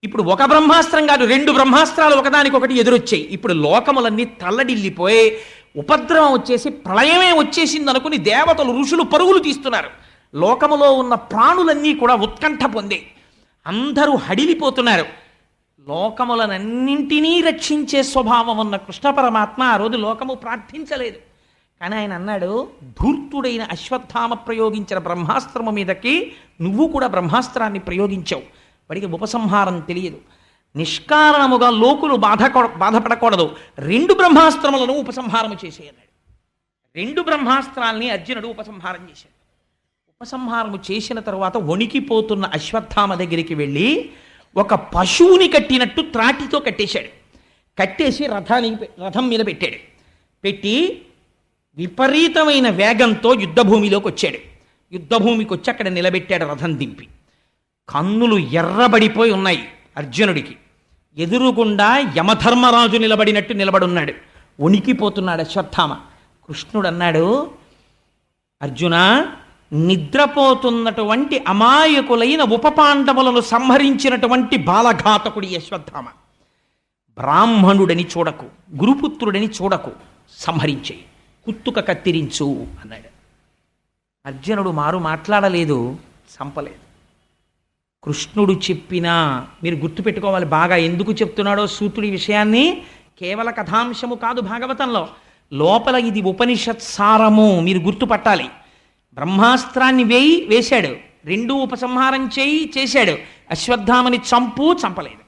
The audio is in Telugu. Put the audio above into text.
ఇప్పుడు ఒక బ్రహ్మాస్త్రం కాదు, 2 బ్రహ్మాస్త్రాలు ఒకదానికొకటి ఎదురొచ్చాయి. ఇప్పుడు లోకములన్నీ తల్లడిల్లిపోయి ఉపద్రవం వచ్చేసి ప్రళయమే వచ్చేసింది అనుకుని దేవతలు ఋషులు పరుగులు తీస్తున్నారు. లోకములో ఉన్న ప్రాణులన్నీ కూడా ఉత్కంఠ పొందే అందరూ హడిలిపోతున్నారు. లోకములనన్నింటినీ రక్షించే స్వభావం ఉన్న కృష్ణ పరమాత్మ ఆ రోజు లోకము ప్రార్థించలేదు. కానీ ఆయన అన్నాడు, ధూర్తుడైన అశ్వత్థామ ప్రయోగించిన బ్రహ్మాస్త్రము మీదకి నువ్వు కూడా బ్రహ్మాస్త్రాన్ని ప్రయోగించావు. వాడికి ఉపసంహారం తెలియదు. నిష్కారణముగా లోకులు బాధపడకూడదు, 2 బ్రహ్మాస్త్రములను ఉపసంహారము చేసేయన్నాడు. 2 బ్రహ్మాస్త్రాల్ని అర్జునుడు ఉపసంహారం చేశాడు. ఉపసంహారము చేసిన తరువాత వణికిపోతున్న అశ్వత్థామ దగ్గరికి వెళ్ళి ఒక పశువుని కట్టినట్టు త్రాటితో కట్టేశాడు. కట్టేసి రథం మీద పెట్టాడు. పెట్టి విపరీతమైన వేగంతో యుద్ధభూమిలోకి వచ్చాడు. యుద్ధభూమికి వచ్చి అక్కడ నిలబెట్టాడు రథం దింపి. కన్నులు ఎర్రబడిపోయి ఉన్నాయి అర్జునుడికి. ఎదురుగుండా యమధర్మరాజు నిలబడినట్టు నిలబడున్నాడు. వణికిపోతున్నాడు అశ్వత్థామ. కృష్ణుడు అన్నాడు, అర్జున, నిద్రపోతున్నటువంటి అమాయకులైన ఉపపాండవులను సంహరించినటువంటి బాలఘాతకుడి అశ్వత్థామ. బ్రాహ్మణుడని చూడకు, గురుపుత్రుడని చూడకు, సంహరించేయి, కుత్తుక కత్తిరించు అన్నాడు. అర్జునుడు మారు మాట్లాడలేదు, చంపలేదు. కృష్ణుడు చెప్పినా మీరు గుర్తుపెట్టుకోవాలి బాగా, ఎందుకు చెప్తున్నాడో సూతుడి విషయాన్ని. కేవల కథాంశము కాదు భాగవతంలో, లోపల ఇది ఉపనిషత్ సారము, మీరు గుర్తుపట్టాలి. బ్రహ్మాస్త్రాన్ని వేశాడు, 2 ఉపసంహారం చేశాడు. అశ్వత్థామని చంపలేదు.